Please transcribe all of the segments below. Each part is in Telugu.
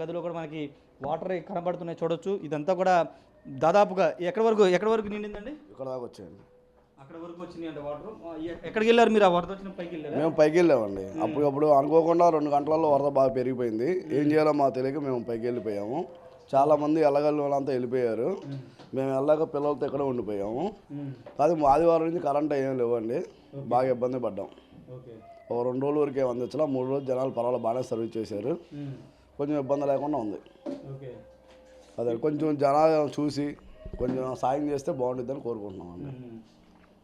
గదిలో కూడా మనకి వాటర్ కనబడుతున్నాయి చూడొచ్చు. ఇదంతా కూడా దాదాపుగా ఎక్కడి వరకు నిండిందండి? ఇక్కడ దాకా వచ్చాయండి. అక్కడ వరకు వచ్చినాయి అంటే వాటర్. ఎక్కడికి వెళ్ళారు మీరు? ఆ వరద వచ్చిన పైకి వెళ్ళారు? మేము పైకి వెళ్ళామండి. అప్పుడు అనుకోకుండా 2 గంటలలో వరద బాగా పెరిగిపోయింది. ఏం చేయాలో మాకు తెలియక మేము పైకి వెళ్ళిపోయాము. చాలామంది ఎల్లగల్లి వాళ్ళంతా వెళ్ళిపోయారు. మేము వెళ్ళాక పిల్లలతో ఇక్కడ ఉండిపోయాము. అది ఆదివారం నుంచి కరెంట్ ఏం లేవండి. బాగా ఇబ్బంది పడ్డాం. ఒక 2 రోజుల వరకే అందించాల. 3 రోజులు జనాలు పర్వాలేదు బాగానే సర్వీస్ చేశారు. కొంచెం ఇబ్బంది లేకుండా ఉంది. అదే కొంచెం జనాలు చూసి కొంచెం సాయం చేస్తే బాగుంటుందని కోరుకుంటున్నాం అండి.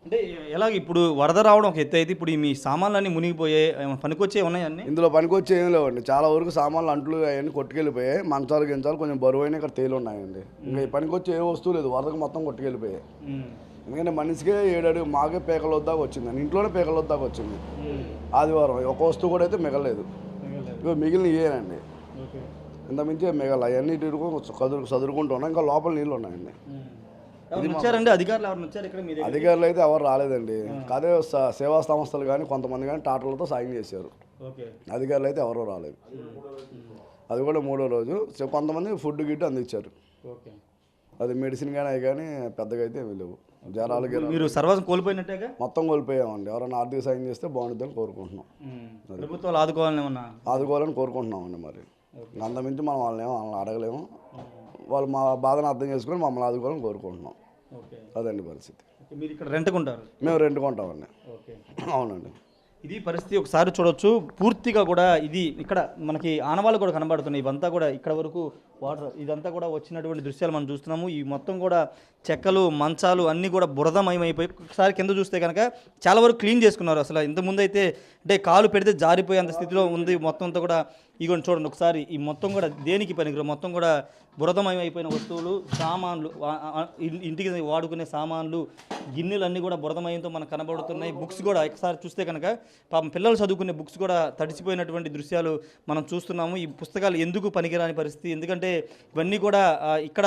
అంటే ఎలాగ ఇప్పుడు వరద రావడం ఒక ఎత్తు అయితే ఇప్పుడు మీ సామాన్లన్నీ మునిగిపోయాయి, పనికొచ్చే ఉన్నాయన్నీ? ఇందులో పనికొచ్చే ఏం లేవండి. చాలా వరకు సామాన్లు అంట్లు అవన్నీ కొట్టుకెళ్ళిపోయాయి. మంచాలు గించాలు కొంచెం బరువైన ఇక్కడ తేలి ఉన్నాయండి. ఇంకా ఈ పనికొచ్చే ఏ వస్తువు లేదు. వరదకు మొత్తం కొట్టుకెళ్ళిపోయాయి. ఎందుకంటే మనిషికే 7 అడుగు మాకే పేకల వద్దాకా వచ్చింది. ఇంట్లోనే పేకల వద్దాకా వచ్చింది. ఆదివారం ఒక వస్తువు కూడా అయితే మిగలలేదు. ఇవి మిగిలిన ఇయేనండి. ఇంతమించి మిగల అవన్నీ చదువుకుంటున్నాం. ఇంకా లోపల నీళ్ళు ఉన్నాయండి. అధికారులు అయితే ఎవరు రాలేదండి. అదే సేవా సంస్థలు కానీ కొంతమంది కానీ టాటర్లతో సాయం చేశారు. అధికారులు అయితే ఎవరూ రాలేదు. అది కూడా 3వ రోజు. కొంతమంది ఫుడ్ గిట్టు అందించారు. అది మెడిసిన్ కానీ అవి కానీ పెద్దగా అయితే ఏమీ లేవు. జ్వరాలు మీరు సర్వస్వం కోల్పోయినట్టేగా? మొత్తం కోల్పోయామండి. ఎవరైనా ఆర్థిక సాయం చేస్తే బాగుంటుందని కోరుకుంటున్నాం. ప్రభుత్వాలు ఆదుకోవాలని కోరుకుంటున్నామండి. మరి అంతమించి మనం వాళ్ళని అడగలేము. వాళ్ళు మా బాధను అర్థం చేసుకొని మమ్మల్ని ఆదుకోవాలని కోరుకుంటున్నాం. అదండి పరిస్థితి. మీరు ఇక్కడ రెంట్కుంటారు? మేము రెంట్కుంటామండి. అవునండి. ఇది పరిస్థితి ఒకసారి చూడొచ్చు. పూర్తిగా కూడా ఇది ఇక్కడ మనకి ఆనవాళ్ళు కూడా కనబడుతున్నాయి. ఇవంతా కూడా ఇక్కడ వరకు వాటర్ ఇదంతా కూడా వచ్చినటువంటి దృశ్యాలు మనం చూస్తున్నాము. ఈ మొత్తం కూడా చెక్కలు మంచాలు అన్నీ కూడా బురదమయమైపోయి ఒకసారి కింద చూస్తే కనుక చాలా వరకు క్లీన్ చేసుకున్నారు. అసలు ఇంతకుముందు అయితే అంటే కాలు పెడితే జారిపోయేంత స్థితిలో ఉంది మొత్తం అంతా కూడా. ఇగోండి చూడండి ఒకసారి. ఈ మొత్తం కూడా దేనికి పనికిరావు మొత్తం కూడా బురదమయమైపోయిన వస్తువులు, సామాన్లు, ఇంటికి వాడుకునే సామాన్లు, గిన్నెలు అన్నీ కూడా బురదమయంతో మనకు కనబడుతున్నాయి. బుక్స్ కూడా ఒకసారి చూస్తే కనుక పాపం పిల్లలు చదువుకునే బుక్స్ కూడా తడిసిపోయినటువంటి దృశ్యాలు మనం చూస్తున్నాము. ఈ పుస్తకాలు ఎందుకు పనికిరాని పరిస్థితి. ఎందుకంటే ఇవన్నీ కూడా ఇక్కడ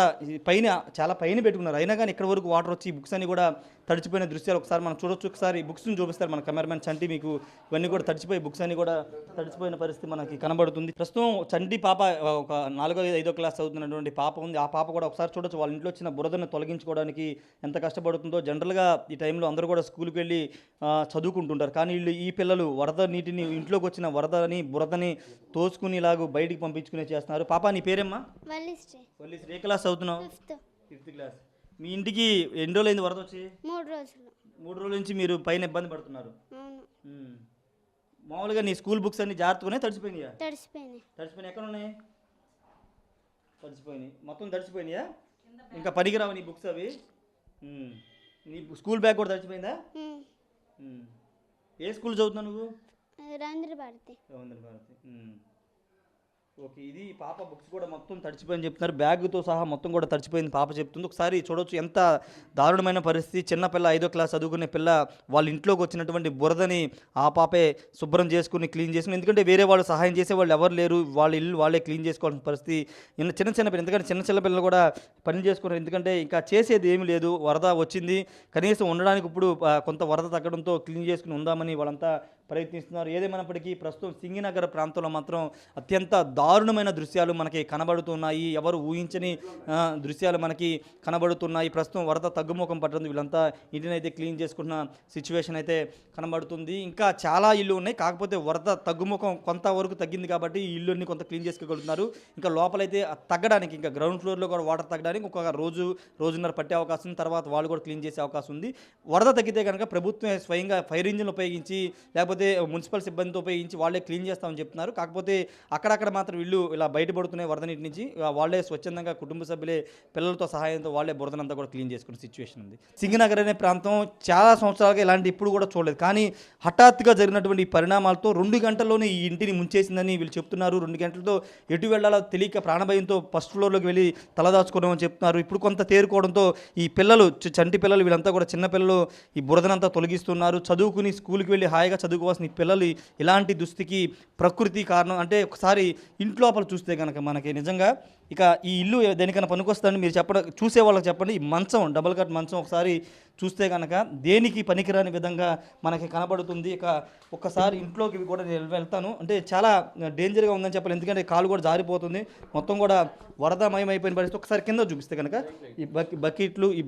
పైన చాలా పైన పెట్టుకున్నారు. అయినా కానీ ఇక్కడ వరకు వాటర్ వచ్చి బుక్స్ అన్ని కూడా తడిచిపోయిన దృశ్యాలు ఒకసారి మనం చూడొచ్చు. ఒకసారి బుక్స్ని చూపిస్తారు మన కెమెరామెన్ చంటి మీకు. ఇవన్నీ కూడా తడిచిపోయి బుక్స్ అన్ని కూడా తడిచిపోయిన పరిస్థితి మనకి కనబడుతుంది. ప్రస్తుతం చంటి పాప ఒక 4వ 5వ క్లాస్ చదువుతున్నటువంటి పాప ఉంది. ఆ పాప కూడా ఒకసారి చూడొచ్చు. వాళ్ళ ఇంట్లో వచ్చిన బురదను తొలగించుకోవడానికి ఎంత కష్టపడుతుందో. జనరల్గా ఈ టైంలో అందరూ కూడా స్కూల్కి వెళ్ళి చదువుకుంటుంటారు. కానీ వీళ్ళు ఈ పిల్లలు వరద నీటిని ఇంట్లోకి వచ్చిన వరదని బురదని తోసుకుని ఇలాగ బయటికి పంపించుకునే చేస్తున్నారు. పాప నీ పేరేమ్మా? వల్లిశ్రీ. ఏ క్లాస్ చదువుతున్నావు? 5th class. మీ ఇంటికి ఎన్ని రోజులైంది వరద వచ్చి? 3 రోజుల నుంచి మీరు పైన ఇబ్బంది పడుతున్నారు. మామూలుగా నీ స్కూల్ బుక్స్ అన్ని జాగ్రత్తగానే తడిసిపోయినాయా? తడిసిపోయినాయి. ఎక్కడ ఉన్నాయి? తడిసిపోయినాయి మొత్తం. తడిసిపోయినాయా? ఇంకా పనికిరావు నీ బుక్స్ అవి. నీ స్కూల్ బ్యాగ్ కూడా తడిసిపోయిందా? ఏ స్కూల్ చదువుతున్నావు నువ్వు? రవీంద్ర భారతి. ఓకే. ఇది పాప బుక్స్ కూడా మొత్తం తడిచిపోయిందని చెప్తున్నారు. బ్యాగ్తో సహా మొత్తం కూడా తడిచిపోయింది పాప చెప్తుంది. ఒకసారి చూడొచ్చు ఎంత దారుణమైన పరిస్థితి. చిన్నపిల్ల 5వ క్లాస్ చదువుకునే పిల్ల వాళ్ళ ఇంట్లోకి వచ్చినటువంటి బురదని ఆ పాపే శుభ్రం చేసుకుని క్లీన్ చేసుకుని. ఎందుకంటే వేరే వాళ్ళు సహాయం చేసే వాళ్ళు ఎవరు లేరు. వాళ్ళ ఇల్లు వాళ్ళే క్లీన్ చేసుకోవాల్సిన పరిస్థితి. చిన్న పిల్లలు ఎందుకంటే చిన్న పిల్లలు కూడా పని చేసుకున్నారు. ఎందుకంటే ఇంకా చేసేది ఏమీ లేదు. వరద వచ్చింది కనీసం ఉండడానికి ఇప్పుడు కొంత వరద తగ్గడంతో క్లీన్ చేసుకుని ఉందామని వాళ్ళంతా ప్రయత్నిస్తున్నారు. ఏదేమైనప్పటికీ ప్రస్తుతం సింగినగర్ ప్రాంతంలో మాత్రం అత్యంత దారుణమైన దృశ్యాలు మనకి కనబడుతున్నాయి. ఎవరు ఊహించని దృశ్యాలు మనకి కనబడుతున్నాయి. ప్రస్తుతం వరద తగ్గుముఖం పడుతుంది. వీళ్ళంతా ఇంటిని అయితే క్లీన్ చేసుకున్న సిచ్యువేషన్ అయితే కనబడుతుంది. ఇంకా చాలా ఇల్లు ఉన్నాయి. కాకపోతే వరద తగ్గుముఖం కొంతవరకు తగ్గింది కాబట్టి ఈ ఇల్లుని కొంత క్లీన్ చేసుకోగలుగుతున్నారు. ఇంకా లోపలైతే తగ్గడానికి ఇంకా గ్రౌండ్ ఫ్లోర్లో కూడా వాటర్ తగ్గడానికి ఒక రోజున్నర పట్టే అవకాశం ఉంది. తర్వాత వాళ్ళు కూడా క్లీన్ చేసే అవకాశం ఉంది. వరద తగ్గితే కనుక ప్రభుత్వం స్వయంగా ఫైర్ ఇంజిన్ ఉపయోగించి లేకపోతే మున్సిపల్ సిబ్బందితో ఉపయోగించి వాళ్ళే క్లీన్ చేస్తామని చెప్తున్నారు. కాకపోతే అక్కడక్కడ మాత్రం వీళ్ళు ఇలా బయటపడుతున్నాయి వరద నీటి నుంచి. వాళ్ళే స్వచ్ఛందంగా కుటుంబ సభ్యులే పిల్లలతో సహాయంతో వాళ్ళే బురదనంతా కూడా క్లీన్ చేసుకునే సిచ్యువేషన్ ఉంది. సింగనగర్ అనే ప్రాంతం చాలా సంవత్సరాలుగా ఇలాంటి ఇప్పుడు కూడా చూడలేదు. కానీ హఠాత్తుగా జరిగినటువంటి ఈ పరిణామాలతో 2 గంటల్లోనే ఈ ఇంటిని ముంచేసిందని వీళ్ళు చెప్తున్నారు. 2 గంటలతో ఎటు వెళ్ళాలో తెలియక ప్రాణభయంతో ఫస్ట్ ఫ్లోర్లోకి వెళ్ళి తలదాచుకోవడం చెప్తున్నారు. ఇప్పుడు కొంత తేరుకోవడంతో ఈ పిల్లలు చంటి పిల్లలు వీళ్ళంతా కూడా చిన్న పిల్లలు ఈ బురదనంతా తొలగిస్తున్నారు. చదువుకుని స్కూల్కి వెళ్ళి హాయిగా చదువుకోవాలి చెప్పుకోవాల్సిన ఈ పిల్లలు ఇలాంటి దుస్థితికి ప్రకృతి కారణం. అంటే ఒకసారి ఇంట్లోపల చూస్తే కనుక మనకి నిజంగా ఇక ఈ ఇల్లు దేనికైనా పనికొస్తుందని మీరు చూసే వాళ్ళకి చెప్పండి. ఈ మంచం, డబుల్ కట్ మంచం ఒకసారి చూస్తే కనుక దేనికి పనికిరాని విధంగా మనకి కనబడుతుంది. ఇక ఒక్కసారి ఇంట్లోకి కూడా నేను వెళ్తాను. అంటే చాలా డేంజర్గా ఉందని చెప్పాలి, ఎందుకంటే కాలు కూడా జారిపోతుంది, మొత్తం కూడా వరదమయం అయిపోయిన పరిస్థితి. ఒకసారి కింద చూపిస్తే కనుక ఈ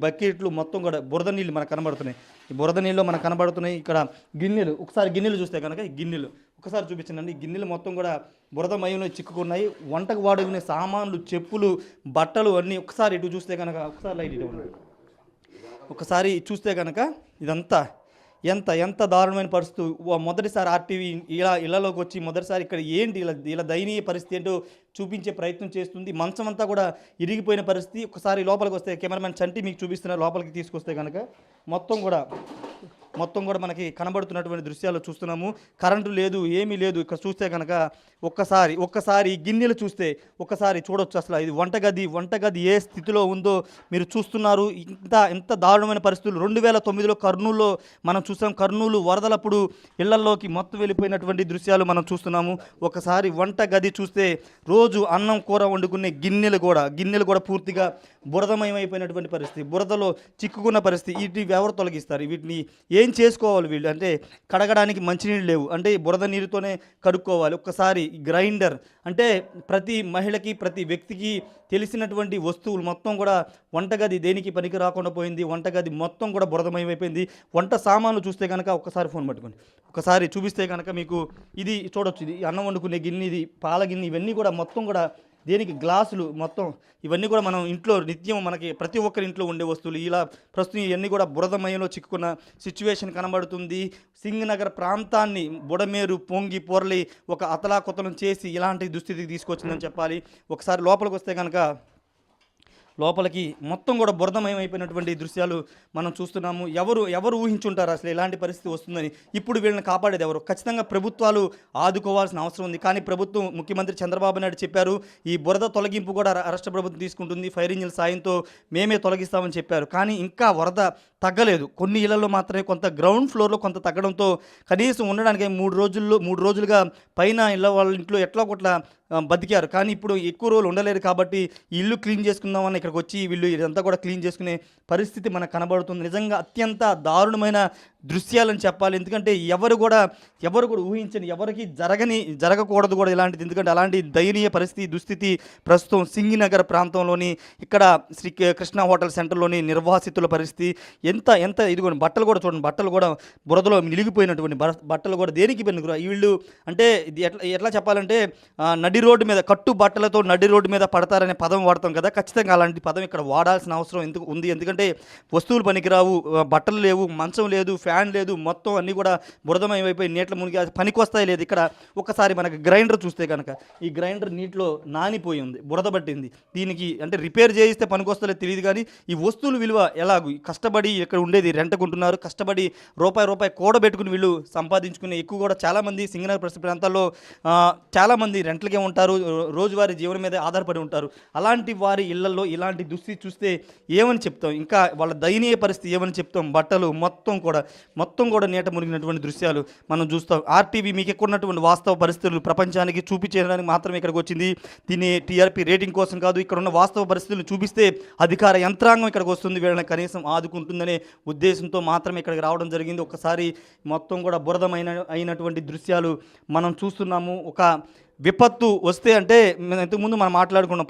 బకెట్లు మొత్తం కూడా బురద నీళ్ళు మనకు కనబడుతున్నాయి. ఈ బురద నీళ్ళు మనకు కనబడుతున్నాయి. ఇక్కడ గిన్నెలు, ఒకసారి గిన్నెలు చూస్తే కనుక ఈ గిన్నెలు ఒకసారి చూపించండి. ఈ గిన్నెలు మొత్తం కూడా బురదమయంలో చిక్కుకున్నాయి. వంటకు వాడుకునే సామాన్లు, చెప్పులు, బట్టలు అన్నీ ఒకసారి ఇటు చూస్తే కనుక, ఒకసారి లైట్ ఇటు ఉన్నాయి, ఒకసారి చూస్తే కనుక ఇదంతా ఎంత దారుణమైన పరిస్థితి. మొదటిసారి ఆర్టీవీ ఇలా ఇళ్లలోకి వచ్చి మొదటిసారి ఇక్కడ ఏంటి ఇలా దయనీయ పరిస్థితి ఏంటో చూపించే ప్రయత్నం చేస్తుంది. మంచం అంతా కూడా ఇరిగిపోయిన పరిస్థితి. ఒకసారి లోపలికి వస్తే కెమెరామెన్ చంటి మీకు చూపిస్తున్నారు, లోపలికి తీసుకొస్తే కనుక మొత్తం కూడా మనకి కనబడుతున్నటువంటి దృశ్యాలు చూస్తున్నాము. కరెంటు లేదు, ఏమీ లేదు. ఇక్కడ చూస్తే కనుక ఒక్కసారి గిన్నెలు చూస్తే ఒకసారి చూడొచ్చు. అసలు ఇది వంటగది ఏ స్థితిలో ఉందో మీరు చూస్తున్నారు. ఎంత దారుణమైన పరిస్థితులు. 2009లో కర్నూలులో మనం చూసాం. కర్నూలు వరదలప్పుడు ఇళ్లల్లోకి మొత్తం వెళ్ళిపోయినటువంటి దృశ్యాలు మనం చూస్తున్నాము. ఒకసారి వంటగది చూస్తే రోజు అన్నం కూర వండుకునే గిన్నెలు కూడా పూర్తిగా బురదమయమైపోయినటువంటి పరిస్థితి, బురదలో చిక్కుకున్న పరిస్థితి. వీటిని ఎవరు తొలగిస్తారు? వీటిని ఏం చేసుకోవాలి వీళ్ళు? అంటే కడగడానికి మంచినీళ్ళు లేవు, అంటే బురద నీరుతోనే కడుక్కోవాలి. ఒక్కసారి గ్రైండర్, అంటే ప్రతి మహిళకి ప్రతి వ్యక్తికి తెలిసినటువంటి వస్తువులు మొత్తం కూడా వంటగది దేనికి పనికి రాకుండా పోయింది. వంటగది మొత్తం కూడా బురదమయమైపోయింది. వంట సామాన్లు చూస్తే కనుక ఒకసారి ఫోన్ పట్టుకోండి, ఒకసారి చూపిస్తే కనుక మీకు ఇది చూడొచ్చు. ఇది అన్నం వండుకునే గిన్నె, ఇది పాల గిన్నె, ఇవన్నీ కూడా మొత్తం కూడా దేనికి గ్లాసులు మొత్తం ఇవన్నీ కూడా మనం ఇంట్లో నిత్యం మనకి ప్రతి ఒక్కరి ఇంట్లో ఉండే వస్తువులు. ఇలా ప్రస్తుతం ఇవన్నీ కూడా బురదమయంలో చిక్కుకున్న సిచ్యువేషన్ కనబడుతుంది. సింగనగర్ ప్రాంతాన్ని బుడమేరు పొంగి పొరలి ఒక అతలాకుతలం చేసి ఇలాంటి దుస్థితికి తీసుకొచ్చిందని చెప్పాలి. ఒకసారి లోపలికి వస్తే కనుక లోపలికి మొత్తం కూడా బురదమయం అయిపోయినటువంటి దృశ్యాలు మనం చూస్తున్నాము. ఎవరు ఊహించుంటారు అసలు ఇలాంటి పరిస్థితి వస్తుందని? ఇప్పుడు వీళ్ళని కాపాడేది ఎవరు? ఖచ్చితంగా ప్రభుత్వాలు ఆదుకోవాల్సిన అవసరం ఉంది. కానీ ప్రభుత్వం, ముఖ్యమంత్రి చంద్రబాబు నాయుడు చెప్పారు, ఈ బురద తొలగింపు కూడా రాష్ట్ర ప్రభుత్వం తీసుకుంటుంది, ఫైర్ ఇంజిన్ సాయంతో మేమే తొలగిస్తామని చెప్పారు. కానీ ఇంకా వరద తగ్గలేదు. కొన్ని ఇళ్లలో మాత్రమే కొంత గ్రౌండ్ ఫ్లోర్లో కొంత తగ్గడంతో కనీసం ఉండడానికి 3 రోజులుగా పైన వాళ్ళ ఇంట్లో ఎట్లా కొట్లా బతికారు. కానీ ఇప్పుడు ఎక్కువ రోజులు ఉండలేరు కాబట్టి ఇల్లు క్లీన్ చేసుకుందామని ఇక్కడికి వచ్చి వీళ్ళు ఇదంతా కూడా క్లీన్ చేసుకునే పరిస్థితి మనకు కనబడుతుంది. నిజంగా అత్యంత దారుణమైన దృశ్యాలని చెప్పాలి. ఎందుకంటే ఎవరు కూడా ఊహించని, ఎవరికి జరగకూడదు కూడా ఇలాంటిది. ఎందుకంటే అలాంటి దయనీయ పరిస్థితి, దుస్థితి ప్రస్తుతం సింగినగర్ ప్రాంతంలోని ఇక్కడ శ్రీ కృష్ణ హోటల్ సెంటర్లోని నిర్వాసితుల పరిస్థితి ఎంత ఇదిగోండి. బట్టలు కూడా చూడండి, బట్టలు కూడా బురదలో నిలిగిపోయినటువంటి బట్టలు కూడా దేనికి పనికిరా వీళ్ళు. అంటే ఇది ఎట్లా చెప్పాలంటే నడి రోడ్డు మీద కట్టు బట్టలతో నడి రోడ్డు మీద పడతారనే పదం వాడతాం కదా, ఖచ్చితంగా అలాంటి పదం ఇక్కడ వాడాల్సిన అవసరం ఉంది. ఎందుకంటే వస్తువులు పనికిరావు, బట్టలు లేవు, మంచం లేదు, ఫ్యాన్ లేదు, మొత్తం అన్నీ కూడా బురదమయమైపోయి నీటిలో మునిగి పనికొస్తాయి లేదు. ఇక్కడ ఒకసారి మనకి గ్రైండర్ చూస్తే కనుక ఈ గ్రైండర్ నీటిలో నానిపోయి ఉంది, బురద పట్టింది. దీనికి అంటే రిపేర్ చేయిస్తే పనికొస్తలే తెలియదు. కానీ ఈ వస్తువుల విలువ ఎలాగూ కష్టపడి ఇక్కడ ఉండేది రెంట్కుంటున్నారు, కష్టపడి రూపాయి కూడబెట్టుకుని వీళ్ళు సంపాదించుకునే ఎక్కువ కూడా చాలామంది సింగనగర్ పరిస్థితి ప్రాంతాల్లో చాలామంది రెంట్లకే ఉంటారు, రోజువారీ జీవనం మీద ఆధారపడి ఉంటారు. అలాంటి వారి ఇళ్లలో ఇలాంటి దుస్థితి చూస్తే ఏమని చెప్తాం? ఇంకా వాళ్ళ దయనీయ పరిస్థితి ఏమని చెప్తాం? బట్టలు మొత్తం కూడా నీట మునిగినటువంటి దృశ్యాలు మనం చూస్తాం. ఆర్టీవీ మీకు ఎక్కువ ఉన్నటువంటి వాస్తవ పరిస్థితులు ప్రపంచానికి చూపించడానికి మాత్రమే ఇక్కడికి వచ్చింది. దీన్ని టీఆర్పీ రేటింగ్ కోసం కాదు. ఇక్కడ ఉన్న వాస్తవ పరిస్థితులను చూపిస్తే అధికార యంత్రాంగం ఇక్కడికి వస్తుంది, వీళ్ళని కనీసం ఆదుకుంటుందనే ఉద్దేశంతో మాత్రమే ఇక్కడికి రావడం జరిగింది. ఒక్కసారి మొత్తం కూడా అయినటువంటి దృశ్యాలు మనం చూస్తున్నాము. ఒక విపత్తు వస్తే అంటే ఇంతకుముందు మనం మాట్లాడుకున్నాం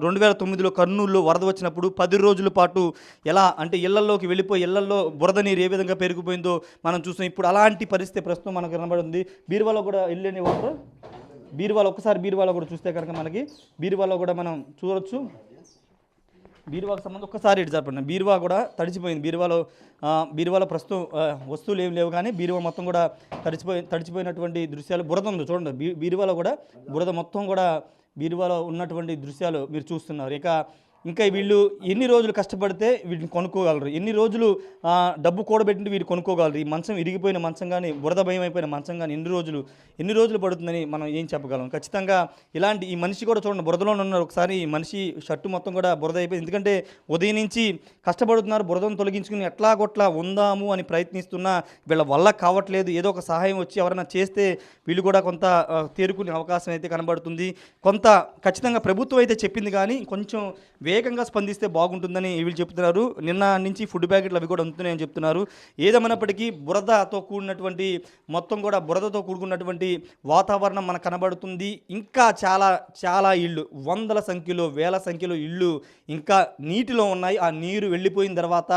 2009లో కర్నూలులో వరద వచ్చినప్పుడు 10 రోజుల పాటు ఎలా అంటే ఇళ్లలోకి వెళ్ళిపోయి ఇళ్లలో బురద నీరు ఏ విధంగా పెరిగిపోయిందో మనం చూసాం. ఇప్పుడు అలాంటి పరిస్థితి ప్రస్తుతం మనకు కనబడుతుంది. బీరువాలో కూడా వెళ్ళని వాటర్ ఒకసారి బీరువాలో కూడా చూస్తే కనుక మనకి బీరువాలో కూడా మనం చూడొచ్చు. బీరువాకు సంబంధం ఒక్కసారి ఇటు జరపండి. బీరువా కూడా తడిచిపోయింది. బీరువాలో ప్రస్తుతం వస్తువులు ఏమి లేవు, కానీ బీరువా మొత్తం కూడా తడిచిపోయినటువంటి దృశ్యాలు. బురద ఉంది చూడండి, బీరువాలో కూడా బురద మొత్తం కూడా బీరువాలో ఉన్నటువంటి దృశ్యాలు మీరు చూస్తున్నారు. ఇక ఇంకా వీళ్ళు ఎన్ని రోజులు కష్టపడితే వీటిని కొనుక్కోగలరు, ఎన్ని రోజులు డబ్బు కూడబెట్టి వీటిని కొనుక్కోగలరు, ఈ మంచం ఇరిగిపోయిన మంచం కానీ బురద భయం అయిపోయిన మంచం కానీ ఎన్ని రోజులు పడుతుందని మనం ఏం చెప్పగలం. ఖచ్చితంగా ఇలాంటి ఈ మనిషి కూడా చూడండి బురదలో ఉన్నారు. ఒకసారి ఈ మనిషి షర్టు మొత్తం కూడా బురద అయిపోయింది, ఎందుకంటే ఉదయం నుంచి కష్టపడుతున్నారు, బురదను తొలగించుకుని ఎట్లాగొట్లా ఉందాము అని ప్రయత్నిస్తున్నా వీళ్ళ వల్ల కావట్లేదు. ఏదో ఒక సహాయం వచ్చి ఎవరైనా చేస్తే వీళ్ళు కూడా కొంత తేరుకునే అవకాశం అయితే కనబడుతుంది. కొంత ఖచ్చితంగా ప్రభుత్వం అయితే చెప్పింది కానీ కొంచెం వేగంగా స్పందిస్తే బాగుంటుందని వీళ్ళు చెప్తున్నారు. నిన్న నుంచి ఫుడ్ ప్యాకెట్లు అవి కూడా అందుతున్నాయని చెప్తున్నారు. ఏదేమైనప్పటికీ బురదతో కూడినటువంటి మొత్తం కూడా బురదతో కూడుకున్నటువంటి వాతావరణం మనకు కనబడుతుంది. ఇంకా చాలా చాలా ఇళ్ళు, వందల సంఖ్యలో వేల సంఖ్యలో ఇళ్ళు ఇంకా నీటిలో ఉన్నాయి. ఆ నీరు వెళ్ళిపోయిన తర్వాత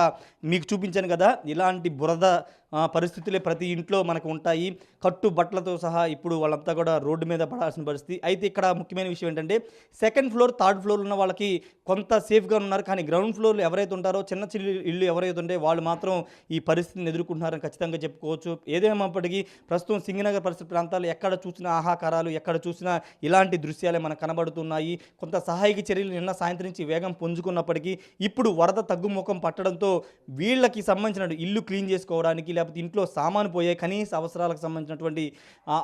మీకు చూపించాను కదా, ఇలాంటి బురద పరిస్థితులే ప్రతి ఇంట్లో మనకు ఉంటాయి. కట్టు బట్టలతో సహా ఇప్పుడు వాళ్ళంతా కూడా రోడ్డు మీద పడాల్సిన పరిస్థితి. అయితే ఇక్కడ ముఖ్యమైన విషయం ఏంటంటే సెకండ్ ఫ్లోర్ థర్డ్ ఫ్లోర్ ఉన్న వాళ్ళకి కొంత సేఫ్గా ఉన్నారు, కానీ గ్రౌండ్ ఫ్లోర్లు ఎవరైతే ఉంటారో చిన్న చిన్న ఇళ్ళు ఎవరైతే ఉంటే వాళ్ళు మాత్రం ఈ పరిస్థితిని ఎదుర్కొంటున్నారని ఖచ్చితంగా చెప్పుకోవచ్చు. ఏదేమైనప్పటికీ ప్రస్తుతం సింగనగర్ పరిసర ప్రాంతాలు ఎక్కడ చూసినా ఆహాకారాలు, ఎక్కడ చూసినా ఇలాంటి దృశ్యాలే మనకు కనబడుతున్నాయి. కొంత సహాయక చర్యలు నిన్న సాయంత్రం నుంచి వేగం పుంజుకున్నప్పటికీ ఇప్పుడు వరద తగ్గుముఖం పట్టడంతో వీళ్ళకి సంబంధించిన ఇల్లు క్లీన్ చేసుకోవడానికి లేకపోతే ఇంట్లో సామాను పోయే కనీస అవసరాలకు సంబంధించినటువంటి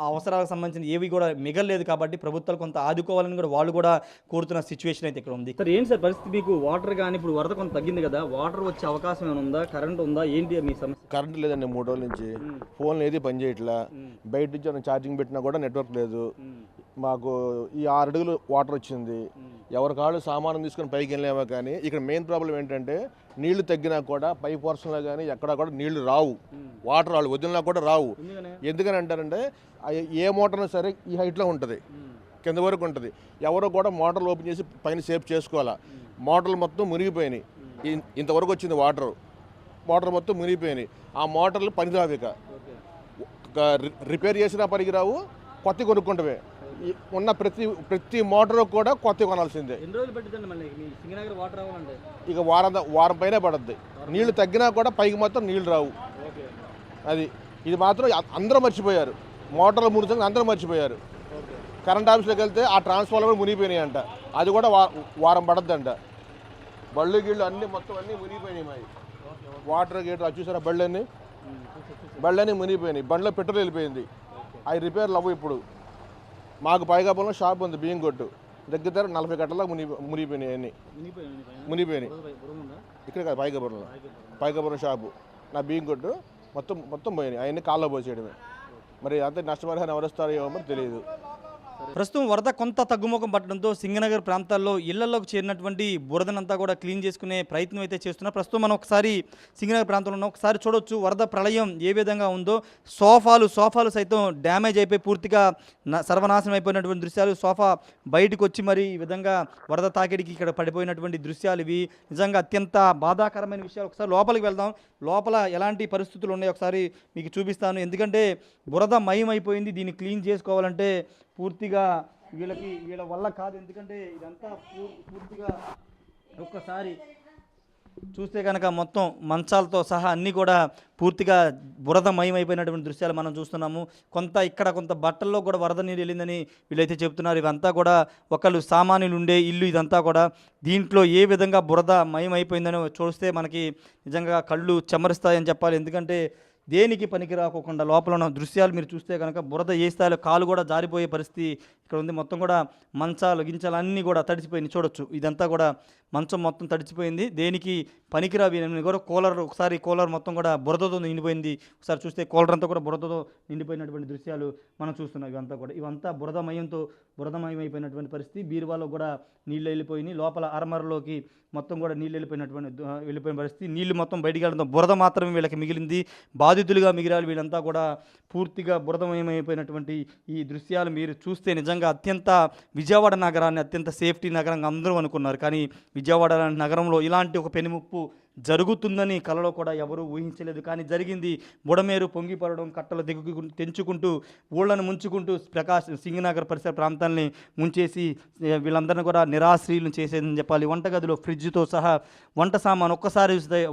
అవసరాలకు సంబంధించిన ఏవి కూడా మిగలలేదు. కాబట్టి ప్రభుత్వాలు కొంత ఆదుకోవాలని కూడా వాళ్ళు కూడా కోరుతున్న సిచ్యువేషన్ అయితే ఇక్కడ ఉంది. సార్ ఏంటి సార్ పరిస్థితి, మీకు వాటర్ కానీ ఇప్పుడు వరద కొంత తగ్గింది కదా, వాటర్ వచ్చే అవకాశం ఏమైనా ఉందా, కరెంట్ ఉందా, ఏంటి మీ సమస్య? కరెంట్ లేదండి 3 రోజుల నుంచి, ఫోన్లు ఏది పని చేయట్లా, బయట నుంచి మనం ఛార్జింగ్ పెట్టినా కూడా నెట్వర్క్ లేదు. మాకు ఈ 6 అడుగులు వాటర్ వచ్చింది, ఎవరి కాళ్ళు సామానం తీసుకొని పైకి వెళ్ళామో. కానీ ఇక్కడ మెయిన్ ప్రాబ్లం ఏంటంటే నీళ్లు తగ్గినా కూడా పై పోర్షన్లో కానీ ఎక్కడా కూడా నీళ్లు రావు, వాటర్ వాళ్ళు వదిలినా కూడా రావు. ఎందుకని అంటారంటే ఏ మోటార్ సరే ఈ హైట్లో ఉంటుంది, కింద వరకు ఉంటుంది. ఎవరో కూడా మోటార్లు ఓపెన్ చేసి పైన సేఫ్ చేసుకోవాలా. మోటార్లు మొత్తం మునిగిపోయినాయి, ఇంతవరకు వచ్చింది మోటార్ మొత్తం మునిగిపోయినాయి. ఆ మోటార్లు పనిరావిక రిపేర్ చేసినా పనికిరావు, కొత్త కొనుక్కుంటవే. ఉన్న ప్రతి మోటార్ కూడా కొత్త కొనాల్సిందే. ఇక వారం పైన పడుద్ది. నీళ్లు తగ్గినా కూడా పైకి మొత్తం నీళ్లు రావు. అది ఇది మాత్రం అందరూ మర్చిపోయారు, మోటార్లు 3 సంగతి అందరూ మర్చిపోయారు. కరెంట్ ఆఫీస్లోకి వెళ్తే ఆ ట్రాన్స్ఫార్మర్ మునిగిపోయినాయి అంట, అది కూడా వారం పడద్దంట. బళ్ళు గీళ్ళు అన్నీ మొత్తం అన్నీ మునిగిపోయినాయి. మాది వాటర్ గేట్ అది చూసారా, బళ్ళన్నీ మునిగిపోయినాయి, బండ్లో పెట్రోల్ వెళ్ళిపోయింది. అవి రిపేర్లు అవ్వు. ఇప్పుడు మాకు పైగాపురం షాప్ ఉంది, బియ్యం కొట్టు దగ్గర 40 గంటలకు మునిగిపోయినాయి. అన్నీ మునిగిపోయినాయి. ఇక్కడ కాదు, పైగాపురం షాపు నా బియ్యం కొట్టు మొత్తం పోయినాయి. అవన్నీ కాళ్ళలో పోసేయడమే. మరి అంత నష్టపరిహారం ఎవరు వస్తారో ఏమో మరి తెలియదు. ప్రస్తుతం వరద కొంత తగ్గుముఖం పట్టడంతో సింగనగర్ ప్రాంతాల్లో ఇళ్లలోకి చేరినటువంటి బురదనంతా కూడా క్లీన్ చేసుకునే ప్రయత్నం అయితే చేస్తున్నారు. ప్రస్తుతం మనం ఒకసారి సింగనగర్ ప్రాంతంలో ఒకసారి చూడొచ్చు వరద ప్రళయం ఏ విధంగా ఉందో. సోఫాలు సైతం డ్యామేజ్ అయిపోయి పూర్తిగా సర్వనాశనం అయిపోయినటువంటి దృశ్యాలు. సోఫా బయటకు వచ్చి మరి ఈ విధంగా వరద తాకిడికి ఇక్కడ పడిపోయినటువంటి దృశ్యాలు ఇవి. నిజంగా అత్యంత బాధాకరమైన విషయాలు. ఒకసారి లోపలికి వెళ్దాం, లోపల ఎలాంటి పరిస్థితులు ఉన్నాయో ఒకసారి మీకు చూపిస్తాను. ఎందుకంటే బురద మయమైపోయింది, దీన్ని క్లీన్ చేసుకోవాలంటే పూర్తిగా వీళ్ళ వల్ల కాదు. ఎందుకంటే ఇదంతా పూర్తిగా ఒక్కసారి చూస్తే కనుక మొత్తం మంచాలతో సహా అన్నీ కూడా పూర్తిగా బురదమయమైపోయినటువంటి దృశ్యాలు మనం చూస్తున్నాము. కొంత బట్టల్లో కూడా వరద నీరు వెళ్ళిందని వీళ్ళైతే చెప్తున్నారు. ఇవంతా కూడా ఒకళ్ళు సామాన్యులు ఉండే ఇల్లు, ఇదంతా కూడా దీంట్లో ఏ విధంగా బురద మయమైపోయిందని చూస్తే మనకి నిజంగా కళ్ళు చెమరుస్తాయని చెప్పాలి. ఎందుకంటే దేనికి పనికి రాకోకుండా లోపల ఉన్న దృశ్యాలు మీరు చూస్తే కనుక బురద ఏ స్థాయిలో కాలు కూడా జారిపోయే పరిస్థితి ఇక్కడ ఉంది. మొత్తం కూడా గించాలు అన్నీ కూడా తడిచిపోయింది. చూడొచ్చు, ఇదంతా కూడా మంచం మొత్తం తడిచిపోయింది, దేనికి పనికిరావి కూడా. ఒకసారి కూలర్ మొత్తం కూడా బురదతో నిండిపోయింది. ఒకసారి చూస్తే కూలర్ అంతా కూడా బురదతో నిండిపోయినటువంటి దృశ్యాలు మనం చూస్తున్నాం. ఇవంతా బురదమయమైపోయినటువంటి పరిస్థితి. బీరువాలో కూడా నీళ్ళు వెళ్ళిపోయినాయి, లోపల అరమరలోకి మొత్తం కూడా నీళ్ళు వెళ్ళిపోయిన పరిస్థితి. నీళ్లు మొత్తం బయటికి వెళ్ళడంతో బురద మాత్రమే వీళ్ళకి మిగిలింది. బాధితులుగా మిగిలాలి వీళ్ళంతా కూడా. పూర్తిగా బురదమయమైపోయినటువంటి ఈ దృశ్యాలు మీరు చూస్తే నిజంగా విజయవాడ నగరాన్ని అత్యంత సేఫ్టీ నగరంగా అందరూ అనుకున్నారు. కానీ విజయవాడ నగరంలో ఇలాంటి ఒక పెనుముప్పు జరుగుతుందని కలలో కూడా ఎవరూ ఊహించలేదు. కానీ జరిగింది. బుడమేరు పొంగిపడడం, కట్టలు తెంచుకుంటూ ఊళ్ళను ముంచుకుంటూ సింగనగర్ పరిసర ప్రాంతాలని ముంచేసి వీళ్ళందరినీ కూడా నిరాశ్రీలను చేసేదని చెప్పాలి. వంటగదిలో ఫ్రిడ్జ్తో సహా వంట సామాను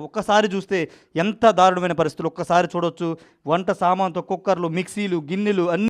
ఒక్కసారి చూస్తే ఎంత దారుణమైన పరిస్థితులు ఒక్కసారి చూడొచ్చు. వంట సామాన్తో కుక్కర్లు, మిక్సీలు, గిన్నెలు అన్ని